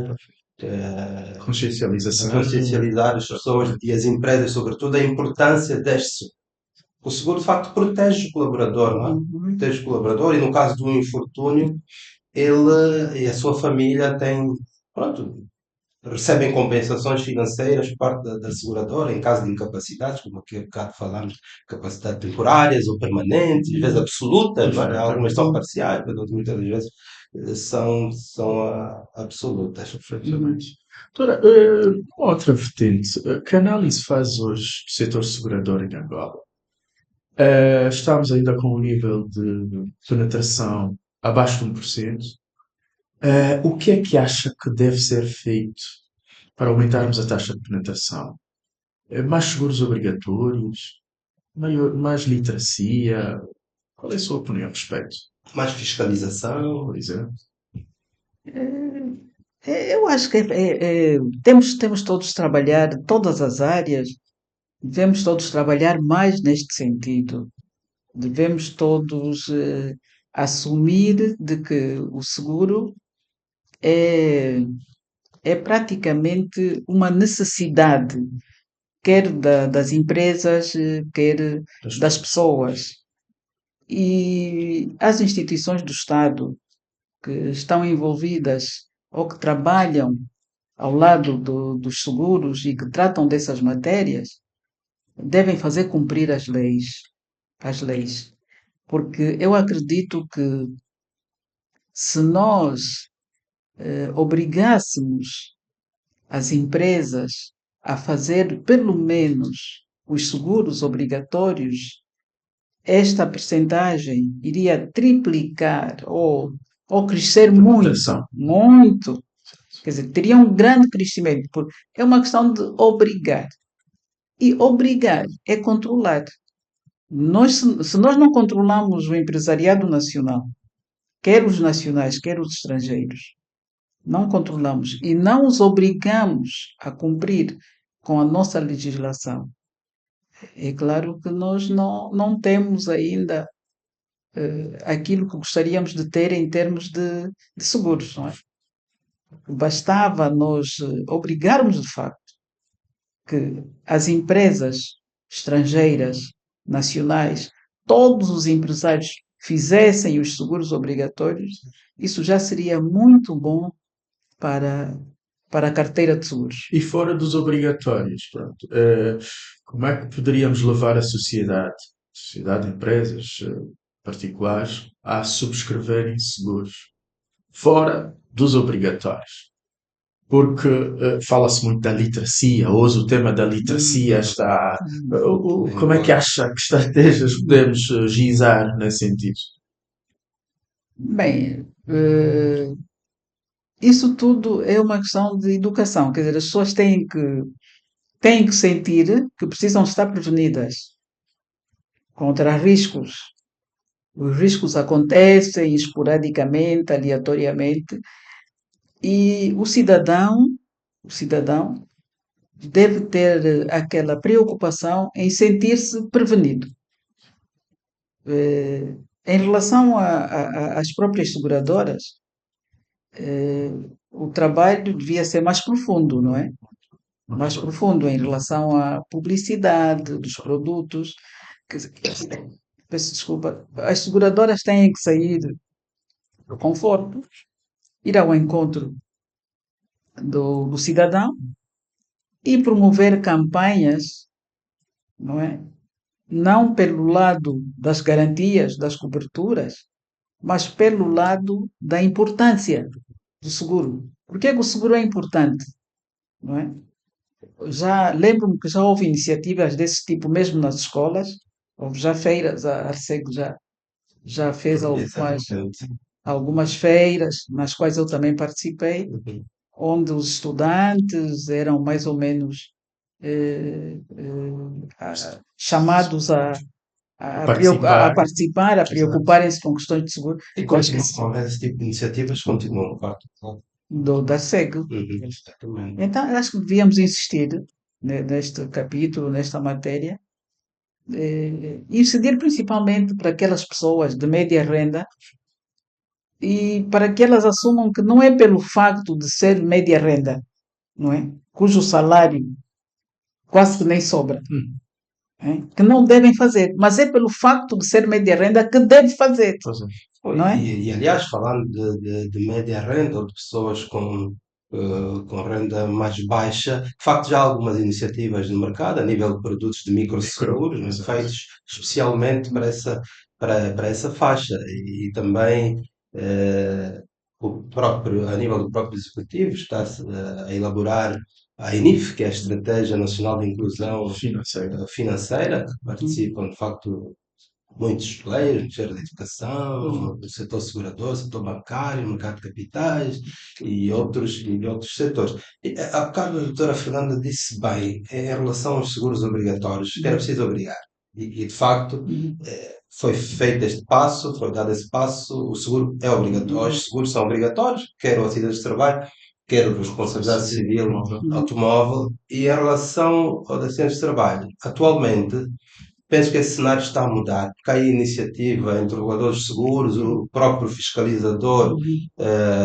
a Consciencialização. consciencializar as pessoas e as empresas, sobretudo, a importância deste. O seguro, de facto, protege o colaborador, não é? Uhum. Protege o colaborador e, no caso do infortúnio, ele e a sua família têm, pronto, recebem compensações financeiras por parte da seguradora em caso de incapacidades, como aqui há bocado falámos, capacidade temporárias ou permanentes, às vezes absolutas, não é? Algumas são Perfeitamente. parciais, mas outras muitas vezes são absolutas. Perfeitamente. Doutora, uma outra vertente. Que análise faz hoje o setor segurador em Angola? Estamos ainda com um nível de penetração abaixo de 1%. O que é que acha que deve ser feito para aumentarmos a taxa de penetração? Mais seguros obrigatórios? Mais literacia? Qual é a sua opinião a respeito? Mais fiscalização. Por exemplo? Eu acho que temos todos de trabalhar, todas as áreas, devemos todos trabalhar mais neste sentido. Devemos todos assumir de que o seguro é, é praticamente uma necessidade, quer das empresas, quer Das das pessoas. pessoas. E as instituições do Estado que estão envolvidas ou que trabalham ao lado dos seguros e que tratam dessas matérias devem fazer cumprir as leis. Porque eu acredito que se nós obrigássemos as empresas a fazer pelo menos os seguros obrigatórios, esta percentagem iria triplicar ou crescer muito, Penetração. muito. Quer dizer, teria um grande crescimento. É uma questão de obrigar. E obrigar é controlar. Se nós não controlamos o empresariado nacional, quer os nacionais, quer os estrangeiros, não controlamos e não os obrigamos a cumprir com a nossa legislação, é claro que nós não temos ainda aquilo que gostaríamos de ter em termos de seguros, não é? Bastava nós obrigarmos de facto que as empresas estrangeiras, nacionais, todos os empresários fizessem os seguros obrigatórios, isso já seria muito bom para, para a carteira de seguros. E fora dos obrigatórios, pronto, como é que poderíamos levar a sociedade, empresas particulares, a subscreverem seguros fora dos obrigatórios? Porque fala-se muito da literacia, hoje o tema da literacia Hum, está. hum. Como é que acha que estratégias podemos gizar nesse sentido? Bem, isso tudo é uma questão de educação, quer dizer, as pessoas têm que sentir que precisam estar prevenidas contra riscos. Os riscos acontecem esporadicamente, aleatoriamente, e o cidadão deve ter aquela preocupação em sentir-se prevenido. Em relação às próprias seguradoras, o trabalho devia ser mais profundo, não é? Mais profundo em relação à publicidade dos produtos. Quer dizer, peço desculpa, as seguradoras têm que sair do conforto, ir ao encontro do cidadão e promover campanhas, não é? não pelo lado das garantias, das coberturas, mas pelo lado da importância do seguro. Por que é que o seguro é importante? Não é? Já lembro-me que já houve iniciativas desse tipo, mesmo nas escolas, houve já feiras, a Arcego já fez Exatamente. algumas feiras, nas quais eu também participei, onde os estudantes eram mais ou menos chamados a Participar. participar, a preocuparem-se com questões de seguro. E Eu acho que continuam, esse tipo de iniciativas continuam, claro. da SEG. Exatamente. Então, eu acho que devíamos insistir neste capítulo, nesta matéria, incidir principalmente para aquelas pessoas de média renda e para que elas assumam que não é pelo facto de ser média renda, não é? Cujo salário quase que nem sobra, que não devem fazer, mas é pelo facto de ser média renda que deve fazer, não é? Aliás, falando de média renda ou de pessoas com renda mais baixa, de facto já há algumas iniciativas no mercado a nível de produtos de microseguros, né, Exato. feitos especialmente para essa faixa e também a nível do próprio executivo está-se a elaborar a ENIF, que é a Estratégia Nacional de Inclusão Financeiro. Financeira, que participam de facto muitos players, no setor da educação, do setor segurador, setor bancário, mercado de capitais e outros setores. Há bocado a doutora Fernanda disse bem, em relação aos seguros obrigatórios, que era preciso obrigar. De facto, foi feito este passo, foi dado esse passo, o seguro é obrigatório, os seguros são obrigatórios, quer o acidente de trabalho, quer a responsabilidade civil automóvel, e em relação ao acidente de trabalho, atualmente, penso que esse cenário está a mudar, porque há aí iniciativa entre reguladores de seguros, o próprio fiscalizador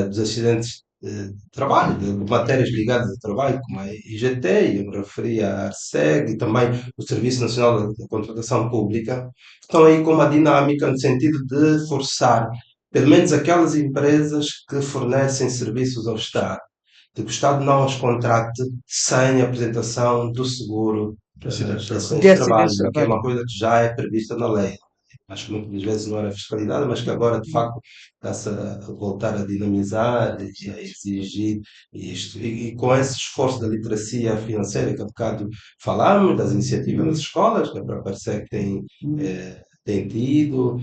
dos acidentes de trabalho, de matérias ligadas ao trabalho, como a IGT, eu me referi à ARSEG e também o Serviço Nacional da Contratação Pública, estão aí com uma dinâmica no sentido de forçar, pelo menos aquelas empresas que fornecem serviços ao Estado, de que o Estado não as contrate sem apresentação do seguro Acidentes de acidentes De de acidentes trabalho, de que é trabalho. uma coisa que já é prevista na lei. Acho que muitas vezes não era fiscalidade, mas que agora, de facto, está-se a voltar a dinamizar e a exigir isto. E com esse esforço da literacia financeira que há bocado falámos, das iniciativas nas escolas, que a própria SEC tem tido,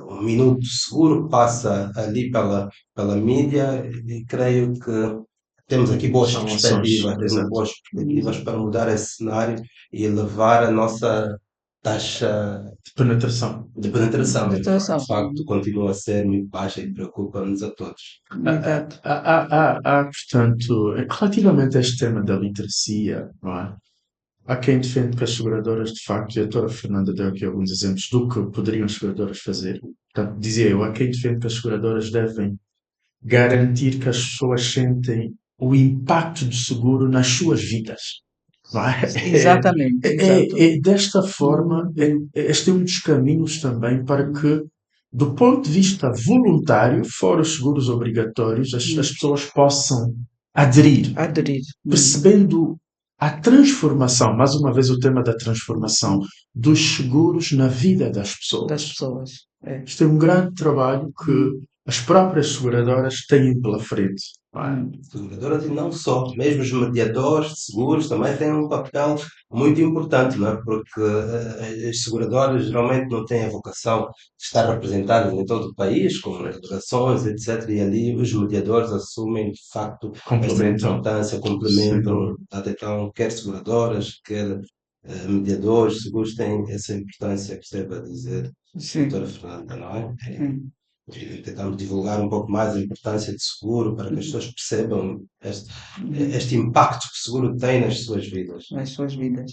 um minuto seguro que passa ali pela mídia, e creio que temos aqui boas São perspectivas, ações, temos exato. boas perspectivas para mudar esse cenário e elevar a nossa taxa De penetração. de penetração, que Penetração. de facto continua a ser muito baixa e preocupa-nos a todos. Exato. Portanto, relativamente a este tema da literacia, não é? Há quem defende que as seguradoras, de facto, e a doutora Fernanda deu aqui alguns exemplos do que poderiam as seguradoras fazer. Portanto, dizia eu, há quem defende que as seguradoras devem garantir que as pessoas sentem o impacto do seguro nas suas vidas. Não é? Exatamente, exato. Desta forma, este é um dos caminhos também para que, do ponto de vista voluntário, fora os seguros obrigatórios, as pessoas possam aderir, Aderir. percebendo a transformação, mais uma vez o tema da transformação dos seguros na vida das pessoas. Das pessoas. Isto é um grande trabalho que as próprias seguradoras têm pela frente. Não é? Seguradoras e não só, mesmo os mediadores de seguros também têm um papel muito importante, não é? Porque as seguradoras geralmente não têm a vocação de estar representadas em todo o país, com delegações, etc. E ali os mediadores assumem, de facto, esta Complementam. importância, Sem complementam. dúvida. Então, quer seguradoras, quer mediadores, seguros têm essa importância que esteve a dizer a Sim. doutora Fernanda, não é? Sim. E tentamos divulgar um pouco mais a importância de seguro para que as pessoas percebam este impacto que o seguro tem nas suas vidas. Nas suas vidas.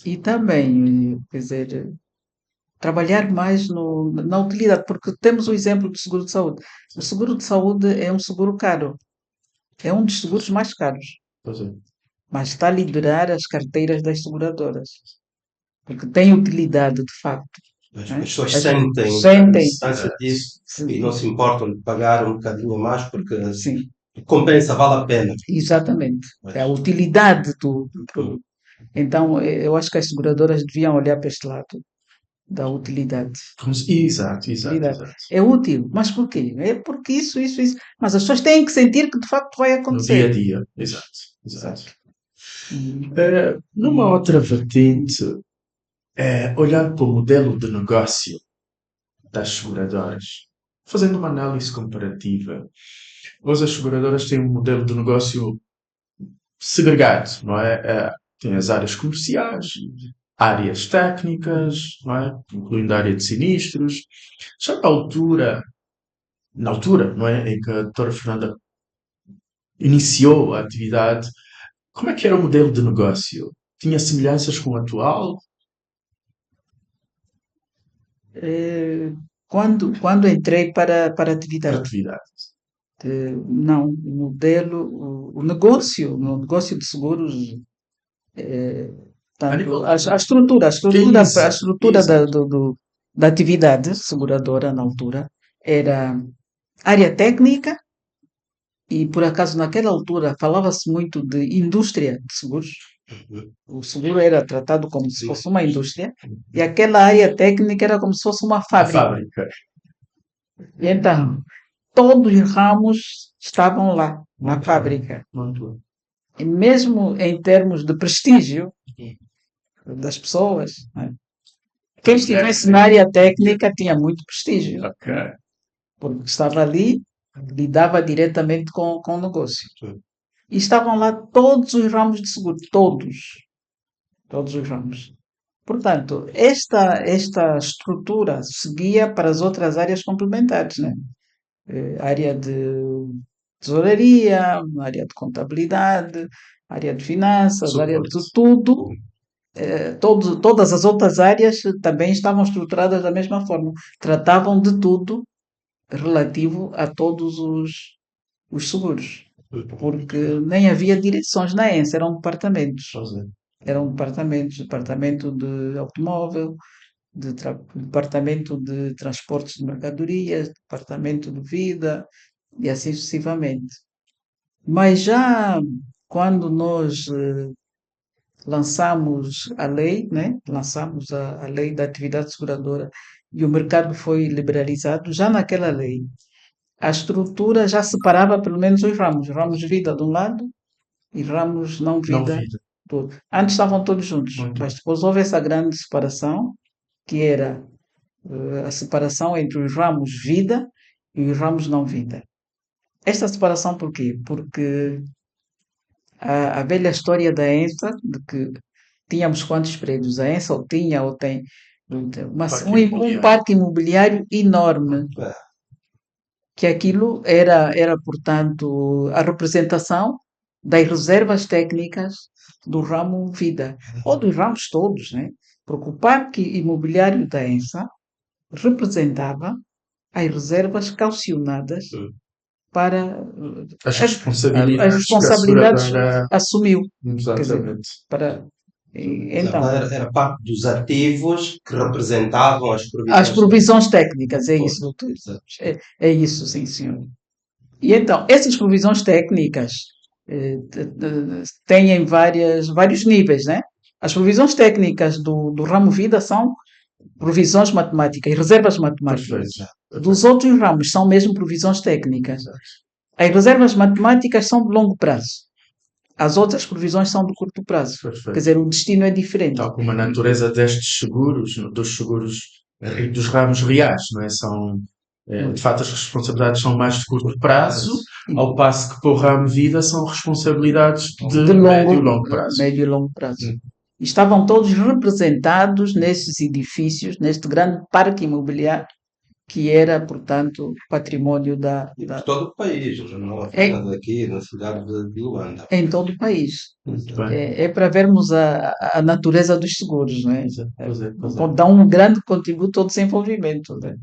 E também, quer dizer, trabalhar mais na utilidade, porque temos o exemplo do seguro de saúde. O seguro de saúde é um seguro caro, é um dos seguros mais caros, Pois é. mas está a liderar as carteiras das seguradoras, porque tem utilidade de facto. As Né? pessoas As- sentem a sentem. distância disso Sim. e não se importam de pagar um bocadinho a mais porque Sim, compensa, vale a pena. exatamente. Mas, É a utilidade do produto. Então, eu acho que as seguradoras deviam olhar para este lado da utilidade. Exato, exato, Utilidade. exato. É útil, mas por quê? É porque isso. Mas as pessoas têm que sentir que de facto vai No dia a acontecer. dia, exato, exato. Exato. Hum, Numa outra vertente, olhando para o modelo de negócio das seguradoras, fazendo uma análise comparativa, hoje as seguradoras têm um modelo de negócio segregado, não é? Tem as áreas comerciais, áreas técnicas, não é? Incluindo a área de sinistros. Já na altura, não é? Em que a doutora Fernanda iniciou a atividade, como é que era o modelo de negócio? Tinha semelhanças com o atual? eh, quando entrei para a Para a atividade, atividade. não, o negócio de seguros, A tanto nível a estrutura, a de... estrutura, a Exato, estrutura exato. da atividade seguradora na altura era área técnica. E por acaso naquela altura falava-se muito de indústria de seguros. Uhum. O seguro era tratado como se Sim. fosse uma indústria e aquela área técnica era como se fosse uma A fábrica. fábrica. E então, todos os ramos estavam lá, na Muito bem, fábrica. muito bem. E mesmo em termos de prestígio das pessoas, né? Quem estivesse na área técnica tinha muito prestígio, Ok. porque estava ali, lidava diretamente com o negócio. Sim. E estavam lá todos os ramos de seguro, todos os ramos. Portanto, esta estrutura seguia para as outras áreas complementares, né? Área de tesouraria, área de contabilidade, área de finanças, área de Suporte. tudo. Todas as outras áreas também estavam estruturadas da mesma forma. Tratavam de tudo relativo a todos os seguros. Porque nem havia direções na ENSE, eram departamentos. Pois é. Eram departamentos, departamento de automóvel, departamento de transportes de mercadorias, departamento de vida e assim sucessivamente. Mas já quando nós lançamos a lei, né? Lançamos a lei da atividade seguradora e o mercado foi liberalizado, já naquela lei, a estrutura já separava pelo menos os ramos vida de um lado e ramos não Não vida vida. do outro. Antes estavam todos juntos, Muito mas bem. depois houve essa grande separação, que era a separação entre os ramos vida e os ramos não vida. Esta separação por quê? Porque a velha história da ENSA, de que tínhamos quantos prédios? A ENSA ou tinha ou tem Parque um imobiliário. parque imobiliário enorme, É, que aquilo era, portanto, a representação das reservas técnicas do ramo vida, ou dos ramos todos, né? Porque o parque imobiliário da ENSA representava as reservas calcionadas sim. para As as responsabilidades que a responsabilidades seguradora. assumiu. Quer dizer, Exatamente. para, Ela então, era parte dos ativos que representavam as as provisões provisões técnicas, é isso, técnicas. doutor. Exato. É isso, sim, senhor. E então, essas provisões técnicas têm vários níveis, né? As provisões técnicas do ramo vida são provisões matemáticas, reservas matemáticas. Perfeito. Dos Perfeito. outros ramos são mesmo provisões técnicas. Exato. As reservas matemáticas são de longo prazo. As outras provisões são de curto prazo. Quer Perfeito. dizer, o destino é diferente. Tal como a natureza destes seguros, dos seguros dos ramos reais, não é? São, de facto, as responsabilidades são mais de curto prazo, ao passo que para o ramo vida são responsabilidades de médio e longo prazo. médio e longo prazo. Hum. Estavam todos representados nesses edifícios, neste grande parque imobiliário, que era, portanto, património E por todo o país, não apenas aqui na cidade de Luanda. em todo o país. Muito bem. É para vermos a natureza dos seguros, não é? Pois é, pois é. Dá um grande contributo ao desenvolvimento, né?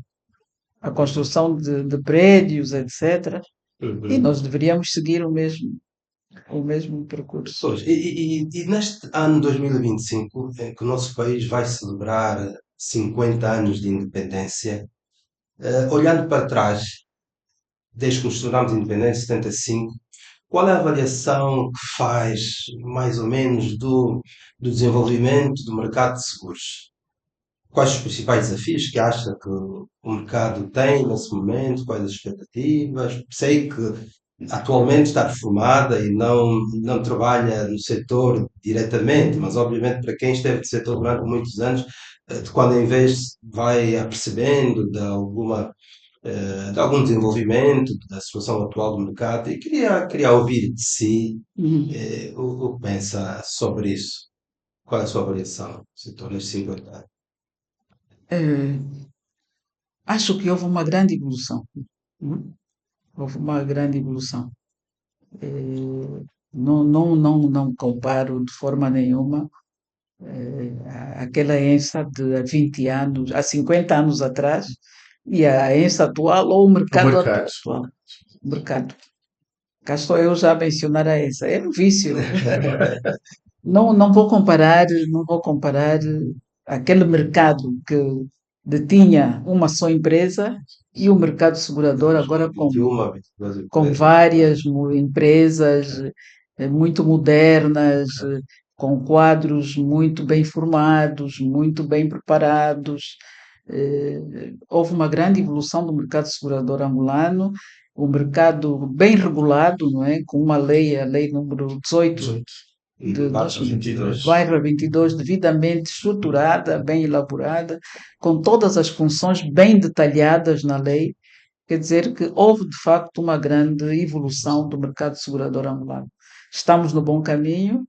A construção de prédios, etc. E nós deveríamos seguir o mesmo percurso. Pois, e neste ano 2025, em que o nosso país vai celebrar 50 anos de independência, olhando para trás, desde que nos tornámos independentes em 75, qual é a avaliação que faz, mais ou menos, do desenvolvimento do mercado de seguros? Quais os principais desafios que acha que o mercado tem nesse momento? Quais as expectativas? Sei que atualmente está reformada e não trabalha no setor diretamente, mas obviamente para quem esteve no setor durante muitos anos, de quando em vez vai apercebendo de algum desenvolvimento da situação atual do mercado e queria ouvir de si Uhum. o que pensa sobre isso. Qual é a sua avaliação do setor nestes 50 anos? Eh, Acho que houve uma grande evolução. Uhum. Houve uma grande evolução. Não comparo de forma nenhuma aquela ENSA de há 20 anos, há 50 anos atrás, e a ENSA atual ou o O mercado mercado. atual. O mercado. Cá estou eu já a mencionar a ENSA. É um vício. Não vou comparar, não vou comparar aquele mercado que detinha uma só empresa e o mercado segurador agora com 21, 22 com empresas. várias empresas muito modernas, com quadros muito bem formados, muito bem preparados. Houve uma grande evolução do mercado segurador angolano, o mercado bem regulado, não é? Com uma lei, a lei número 18 18. de Barra 22. bairro 22, devidamente estruturada, bem elaborada, com todas as funções bem detalhadas na lei. Quer dizer que houve, de facto, uma grande evolução do mercado segurador angolano. Estamos no bom caminho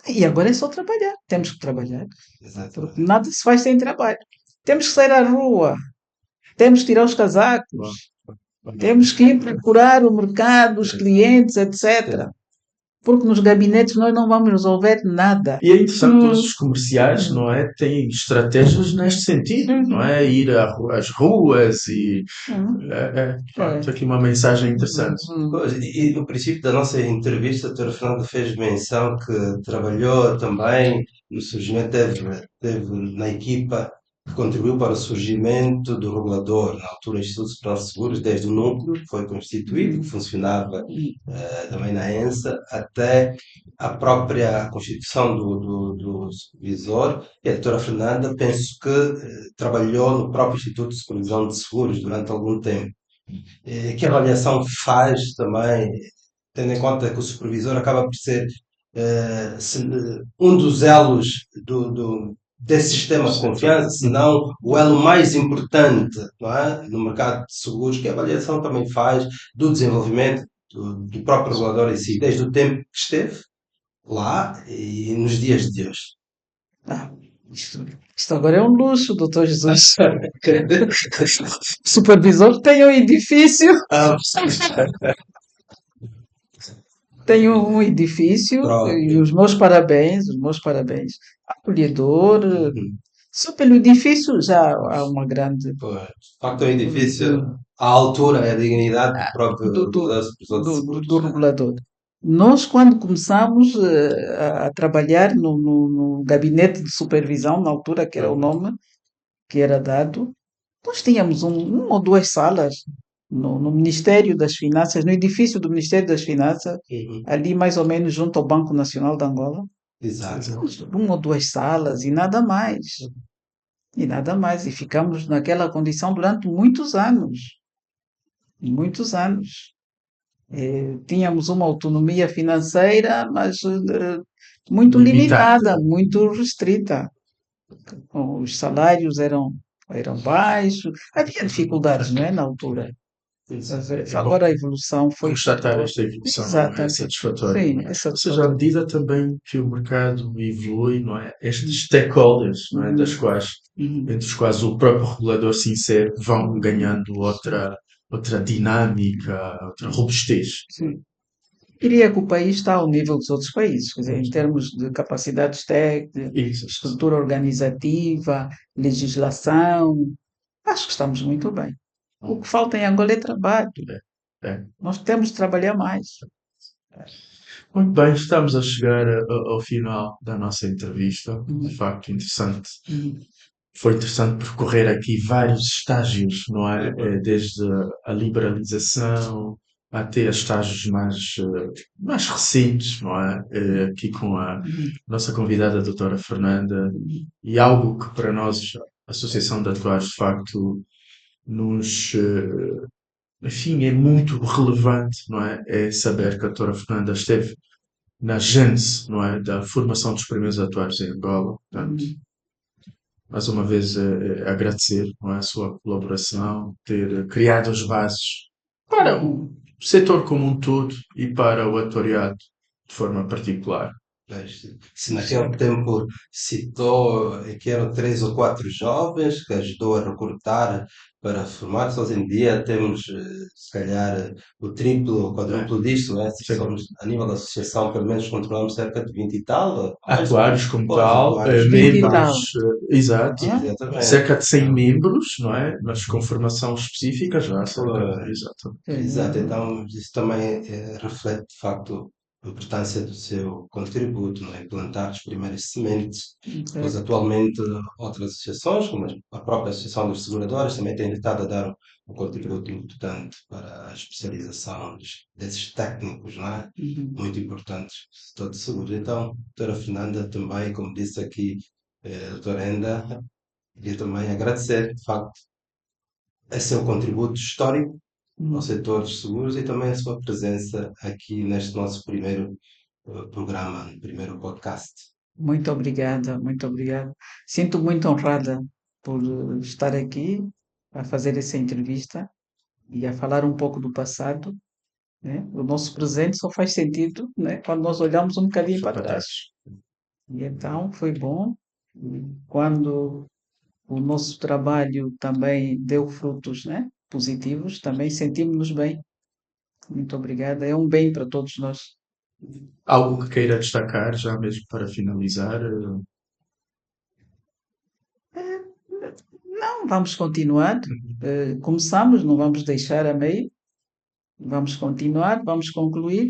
e agora é só trabalhar. Temos que trabalhar, porque Exatamente. nada se faz sem trabalho. Temos que sair à rua, temos que tirar os Bom, casacos, temos que ir procurar o mercado, os clientes, Sim. etc. Porque nos gabinetes nós não vamos resolver nada. E é interessante, todos os comerciais, não é? Têm estratégias neste sentido, não é? Ir às ruas e. Hum, Pronto, é. aqui uma mensagem interessante. Pois, e no princípio da nossa entrevista, a doutora Fernanda fez menção que trabalhou também no surgimento, teve na equipa que contribuiu para o surgimento do regulador, na altura Instituto Superior de Seguros, desde o núcleo que foi constituído, que funcionava também na ENSA, até a própria constituição do supervisor. E a doutora Fernanda, penso que trabalhou no próprio Instituto de Supervisão de Seguros durante algum tempo. Que avaliação faz também, tendo em conta que o supervisor acaba por ser um dos elos desse sistema de confiança, se não o elo mais importante, não é? No mercado de seguros, que a avaliação também faz do desenvolvimento do próprio regulador em si, desde o tempo que esteve lá e nos dias de hoje. Ah, isto agora é um luxo, doutor Jesus. O supervisor tem um edifício, Ah, tem um edifício e próprio. os meus parabéns. Acolhedor, Uhum. só pelo edifício já há uma grande Pois, de facto é um edifício à altura, é a dignidade do próprio do, do, regulador supervisor de do seguros. regulador. Nós, quando começamos a trabalhar no gabinete de supervisão, na altura que era o Uhum. nome que era dado, nós tínhamos uma ou duas salas no Ministério das Finanças, no edifício do Ministério das Finanças, Uhum. ali mais ou menos junto ao Banco Nacional de Angola. Exato. Exato. Tínhamos uma ou duas salas e nada mais. E nada mais. E ficamos naquela condição durante muitos anos. Muitos anos. Tínhamos uma autonomia financeira, mas muito Limitado. limitada, muito restrita. Os salários eram baixos, havia dificuldades, não é, na altura. Mas, É bom agora a evolução foi constatar toda. esta evolução, é Exatamente. satisfatório. Sim, é Ou seja, à satisfatório. medida também que o mercado evolui, não é? Estes stakeholders, não é? Uhum. Entre os quais o próprio regulador se insere, vão ganhando outra dinâmica, outra robustez. Sim. Diria que o país está ao nível dos outros países, quer dizer, em termos de capacidades técnicas, Isso. estrutura organizativa, legislação, acho que estamos muito bem. O que falta em Angola é trabalho. É. Nós temos de trabalhar mais. Muito bem, estamos a chegar ao final da nossa entrevista. De Uhum. facto, interessante. Uhum. Foi interessante percorrer aqui vários estágios, não é? Desde a liberalização, até a estágios mais recentes, não é? Aqui com a nossa convidada, a doutora Fernanda, e algo que para nós, a Associação de Atuários, de facto, nos, enfim, é muito relevante, não é? É saber que a doutora Fernanda esteve na gênese, não é? Da formação dos primeiros atuários em Angola. Portanto, mais uma vez, agradecer, não é? A sua colaboração, ter criado as bases para o setor como um todo e para o atuariado de forma particular. Mas, se naquele tempo citou que eram 3 ou 4 jovens que ajudou a recrutar para formar-se, hoje em dia temos, se calhar, o triplo ou quadruplo disto, não é? Sim. Somos, a nível da associação, pelo menos controlamos cerca de 20 e tal, ou mais, Atuários como pois, tal, atuários 20 e membros, tal. exato, exatamente. cerca de 100 membros, não é? Mas com formação específica já, Pois. exato. Exato, então isso também reflete de facto a importância do seu contributo, não é? Plantar as primeiras sementes. Pois atualmente outras associações, como a própria Associação dos Seguradores, também têm estado a dar um contributo importante para a especialização desses técnicos, não é? Muito importantes do setor de seguros. Então, doutora Fernanda também, como disse aqui, doutora Enda, queria também agradecer, de facto, a seu contributo histórico ao setor dos seguros e também a sua presença aqui neste nosso primeiro programa, primeiro podcast. Muito obrigada, muito obrigada. Sinto muito honrada por estar aqui a fazer essa entrevista e a falar um pouco do passado, né? O nosso presente só faz sentido, né, quando nós olhamos um bocadinho para trás. E então foi bom. E quando o nosso trabalho também deu frutos, né, positivos, também sentimos-nos bem. Muito obrigada. É um bem para todos nós. Algo que queira destacar, já mesmo para finalizar? Não, vamos continuar. Começamos, não vamos deixar a meio. Vamos continuar, vamos concluir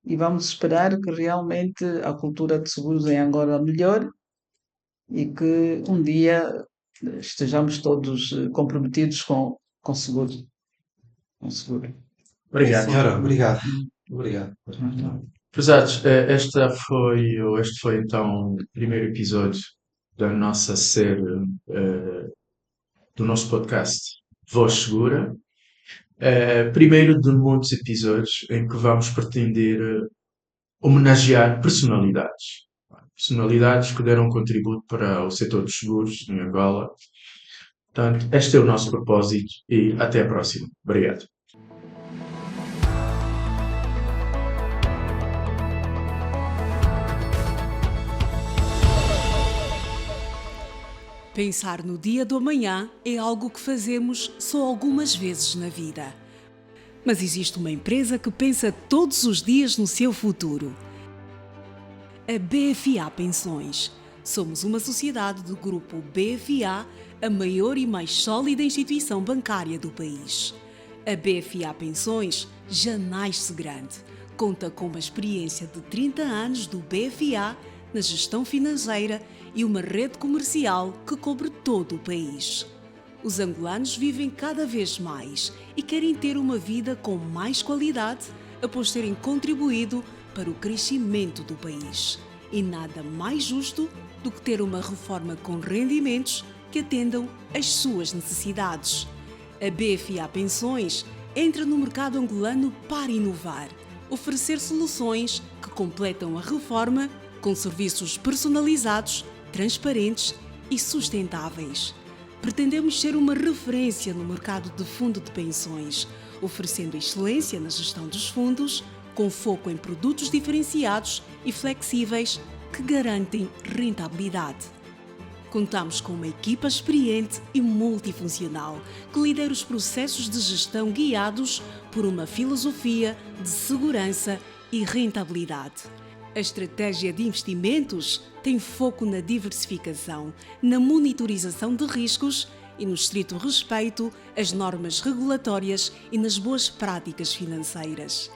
e vamos esperar que realmente a cultura de seguros em Angola melhore e que um dia estejamos todos comprometidos com seguro. Com seguro. Sim, Obrigado. senhora, obrigado. Obrigado. Prezados, este foi então o primeiro episódio da nossa série, do nosso podcast Voz Segura. Primeiro de muitos episódios em que vamos pretender homenagear personalidades. Personalidades que deram contributo para o setor dos seguros em Angola. Portanto, este é o nosso propósito e até a próxima. Obrigado. Pensar no dia do amanhã é algo que fazemos só algumas vezes na vida. Mas existe uma empresa que pensa todos os dias no seu futuro. A BFA Pensões. Somos uma sociedade do grupo BFA, a maior e mais sólida instituição bancária do país. A BFA Pensões já nasce grande. Conta com uma experiência de 30 anos do BFA na gestão financeira e uma rede comercial que cobre todo o país. Os angolanos vivem cada vez mais e querem ter uma vida com mais qualidade após terem contribuído para o crescimento do país. E nada mais justo do que ter uma reforma com rendimentos que atendam às suas necessidades. A BFA Pensões entra no mercado angolano para inovar, oferecer soluções que completam a reforma com serviços personalizados, transparentes e sustentáveis. Pretendemos ser uma referência no mercado de fundo de pensões, oferecendo excelência na gestão dos fundos, com foco em produtos diferenciados e flexíveis que garantem rentabilidade. Contamos com uma equipa experiente e multifuncional que lidera os processos de gestão guiados por uma filosofia de segurança e rentabilidade. A estratégia de investimentos tem foco na diversificação, na monitorização de riscos e no estrito respeito às normas regulatórias e nas boas práticas financeiras.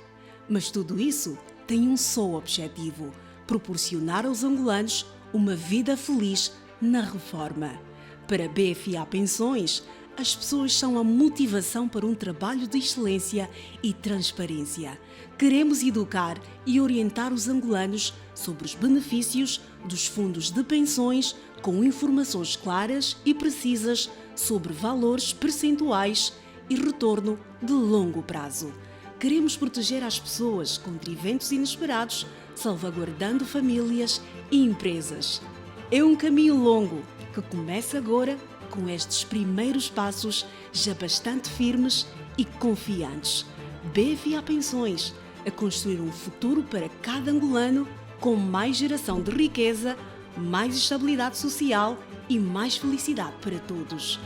Mas tudo isso tem um só objetivo: proporcionar aos angolanos uma vida feliz na reforma. Para BFA Pensões, As pessoas são a motivação para um trabalho de excelência e transparência. Queremos educar e orientar os angolanos sobre os benefícios dos fundos de pensões com informações claras e precisas sobre valores percentuais e retorno de longo prazo. Queremos proteger as pessoas contra eventos inesperados, salvaguardando famílias e empresas. É um caminho longo que começa agora com estes primeiros passos já bastante firmes e confiantes. BFA Pensões, a construir um futuro para cada angolano com mais geração de riqueza, mais estabilidade social e mais felicidade para todos.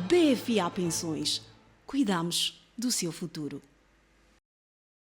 BFA Pensões. Cuidamos do seu futuro.